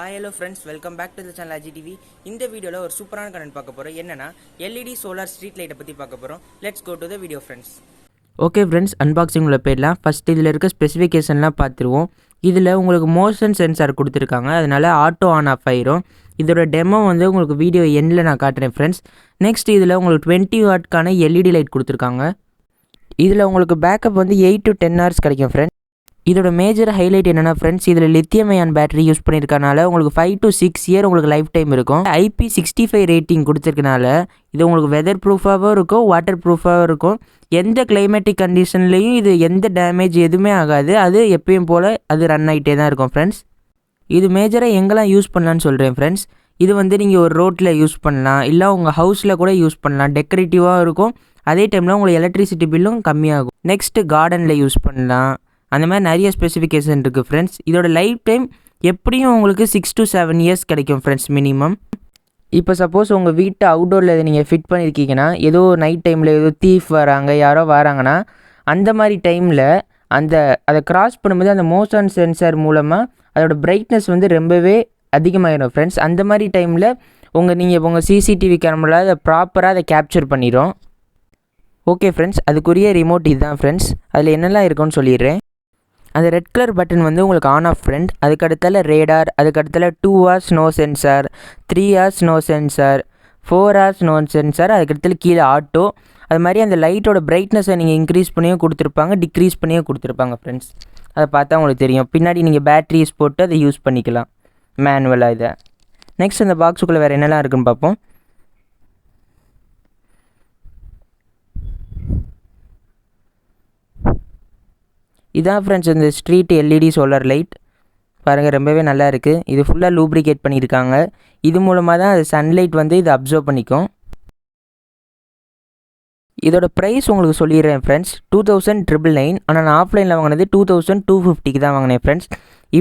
Hi hello friends, welcome back to the channel IGTV. இந்த வீடியோல ஒரு சூப்பரான கண்டென்ட் பார்க்க போறோம். என்னன்னா LED சோலார் ஸ்ட்ரீட் லைட்டை பத்தி பார்க்க போறோம். Let's go to the video friends. Okay friends, unboxing உள்ள போயிடலாம். ஃபஸ்ட் இதில் இருக்க ஸ்பெசிஃபிகேஷன்லாம் பார்த்துருவோம். இதில் உங்களுக்கு மோஷன் சென்சார் கொடுத்துருக்காங்க, அதனால் ஆட்டோ ஆன் ஆஃப் ஆயிரும். இதோட டெமோ வந்து உங்களுக்கு வீடியோ எண்டில் நான் காட்டுறேன் ஃப்ரெண்ட்ஸ். நெக்ஸ்ட் இதில் உங்களுக்கு 20 வாட்க்கான LED லைட் கொடுத்துருக்காங்க. இதில் உங்களுக்கு பேக்கப் வந்து 8 to 10 hours கிடைக்கும் ஃப்ரெண்ட்ஸ். இதோட மேஜர் ஹைலைட் என்னென்னா ஃப்ரெண்ட்ஸ், இதில் லித்தியம் அயான் பேட்டரி யூஸ் பண்ணியிருக்கனால உங்களுக்கு 5 to 6 year உங்களுக்கு லைஃப் டைம் இருக்கும். IP65 ரேட்டிங் கொடுத்துருக்கனால இது உங்களுக்கு வெதர் ப்ரூஃபாகவும் இருக்கும், வாட்டர் ப்ரூஃபாகவும் இருக்கும். எந்த கிளைமேட்டிக் கண்டிஷன்லேயும் இது எந்த டேமேஜ் எதுவுமே ஆகாது. அது எப்பயும் போல் அது ரன் ஆகிட்டே தான் இருக்கும் ஃப்ரெண்ட்ஸ். இது மேஜராக எங்கெல்லாம் யூஸ் பண்ணலான்னு சொல்கிறேன் ஃப்ரெண்ட்ஸ். இது வந்து நீங்கள் ஒரு ரோட்டில் யூஸ் பண்ணலாம், இல்லை உங்கள் ஹவுஸில் கூட யூஸ் பண்ணலாம். டெக்கரேட்டிவாக இருக்கும், அதே டைமில் உங்களுக்கு எலக்ட்ரிசிட்டி பில்லும் கம்மியாகும். நெக்ஸ்ட்டு கார்டனில் யூஸ் பண்ணலாம். அந்த மாதிரி நிறைய ஸ்பெசிஃபிகேஷன் இருக்குது ஃப்ரெண்ட்ஸ். இதோட லைஃப் டைம் எப்படியும் உங்களுக்கு 6 to 7 years கிடைக்கும் ஃப்ரெண்ட்ஸ் மினிமம். இப்போ சப்போஸ் உங்கள் வீட்டு அவுட்டோரில் இதை நீங்கள் ஃபிட் பண்ணியிருக்கீங்கன்னா, ஏதோ நைட் டைமில் ஏதோ தீஃப் வராங்க, யாரோ வராங்கன்னா, அந்த மாதிரி டைமில் அதை கிராஸ் பண்ணும்போது அந்த மோஷன் சென்சார் மூலமாக அதோட பிரைட்னஸ் வந்து ரொம்பவே அதிகமாகிடும் ஃப்ரெண்ட்ஸ். அந்த மாதிரி டைமில் நீங்கள் உங்கள் சிசிடிவி கேமராவில் அதை ப்ராப்பராக அதை கேப்சர் பண்ணிடும். ஓகே ஃப்ரெண்ட்ஸ், அதுக்குரிய ரிமோட் இதுதான் ஃப்ரெண்ட்ஸ். அதில் என்னெல்லாம் இருக்குன்னு சொல்லிடுறேன். அந்த ரெட் கலர் பட்டன் வந்து உங்களுக்கு ஆன் ஆஃப் ஃப்ரெண்ட். அதுக்கடுத்தால ரேடார், அதுக்கடுத்தால 2 hours no sensor, 3 hours no sensor, 4 hours no sensor, அதுக்கடுத்தால கீழே ஆட்டோ. அது மாதிரி அந்த லைட்டோட பிரைட்னஸை நீங்கள் இன்க்ரீஸ் பண்ணியும் கொடுத்துருப்பாங்க, டிக்ரீஸ் பண்ணியும் கொடுத்துருப்பாங்க ஃப்ரெண்ட்ஸ். அதை பார்த்தா உங்களுக்கு தெரியும். பின்னாடி நீங்கள் பேட்ரிஸ் போட்டு அதை யூஸ் பண்ணிக்கலாம் மேனுவலாக இதை. நெக்ஸ்ட் அந்த பாக்ஸுக்குள்ளே வேறு என்னெல்லாம் இருக்குன்னு பார்ப்போம். இதான் ஃப்ரெண்ட்ஸ் இந்த ஸ்ட்ரீட் LED சோலார் லைட். பாருங்கள், ரொம்பவே நல்லா இருக்குது. இது ஃபுல்லாக லூப்ரிகேட் பண்ணியிருக்காங்க. இது மூலமாக தான் அது சன்லைட் வந்து இதை அப்சர்வ் பண்ணிக்கும். இதோட ப்ரைஸ் உங்களுக்கு சொல்லிடுறேன் ஃப்ரெண்ட்ஸ், 2999. ஆனால் நான் ஆஃப்லைனில் வாங்கினது 2250க்கு தான் வாங்கினேன் ஃப்ரெண்ட்ஸ்.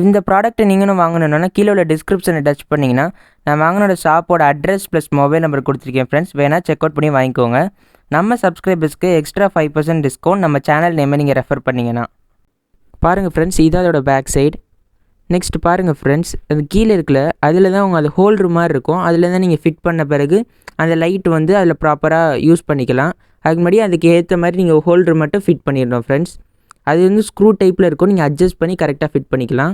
இந்த ப்ராடக்ட்டை நீங்களும் வாங்கணுன்னா கீழே உள்ள டிஸ்கிரிப்ஷனை டச் பண்ணிங்கன்னா நான் வாங்கினோட ஷாப்போட அட்ரஸ் ப்ளஸ் மொபைல் நம்பர் கொடுத்துருக்கேன் ஃப்ரெண்ட்ஸ். வேணால் செக் அவுட் பண்ணி வாங்கிக்கோங்க. நம்ம சப்ஸ்கிரைபர்ஸ்க்கு எக்ஸ்ட்ரா 5% டிஸ்கவுண்ட் நம்ம சேனல் நேமை நீங்கள் ரெஃபர் பண்ணிங்கன்னா. பாருங்கள் ஃப்ரெண்ட்ஸ், இதான் அதோட பேக் சைடு. நெக்ஸ்ட் பாருங்கள் ஃப்ரெண்ட்ஸ், அது கீழே இருக்குல்ல, அதில் தான் உங்கள் அது ஹோல்டர் மாதிரி இருக்கும். அதில் தான் நீங்கள் ஃபிட் பண்ண பிறகு அந்த லைட் வந்து அதில் ப்ராப்பராக யூஸ் பண்ணிக்கலாம். அதுக்கு முன்னாடி அதுக்கு ஏற்ற மாதிரி நீங்கள் ஹோல்டர் மட்டும் ஃபிட் பண்ணிடணும் ஃப்ரெண்ட்ஸ். அது வந்து ஸ்க்ரூ டைப்பில் இருக்கும், நீங்கள் அட்ஜஸ்ட் பண்ணி கரெக்டாக ஃபிட் பண்ணிக்கலாம்.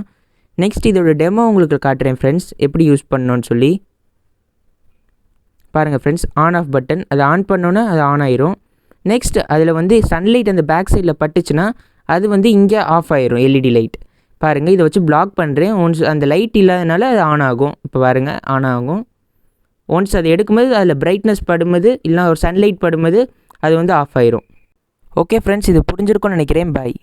நெக்ஸ்ட் இதோட டெமோ உங்களுக்கு காட்டுறேன் ஃப்ரெண்ட்ஸ், எப்படி யூஸ் பண்ணணும்னு சொல்லி. பாருங்கள் ஃப்ரெண்ட்ஸ், ஆன் ஆஃப் பட்டன், அதை ஆன் பண்ணோன்னே அது ஆன் ஆயிரும். நெக்ஸ்ட் அதில் வந்து சன்லைட் அந்த பேக் சைடில் பட்டுச்சுன்னா அது வந்து இங்கே ஆஃப் ஆயிரும் LED லைட். பாருங்கள், இதை வச்சு பிளாக் பண்ணுறேன். ஒன்ஸ் அந்த லைட் இல்லாதனால அது ஆன் ஆகும். இப்போ பாருங்கள், ஆன் ஆகும். ஒன்ஸ் அதை எடுக்கும்போது அதில் பிரைட்னஸ் படும்போது இல்லை ஒரு சன்லைட் படும்போது அது வந்து ஆஃப் ஆயிரும். ஓகே ஃப்ரெண்ட்ஸ், இது புரிஞ்சிருக்கும்னு நினைக்கிறேன். பாய்.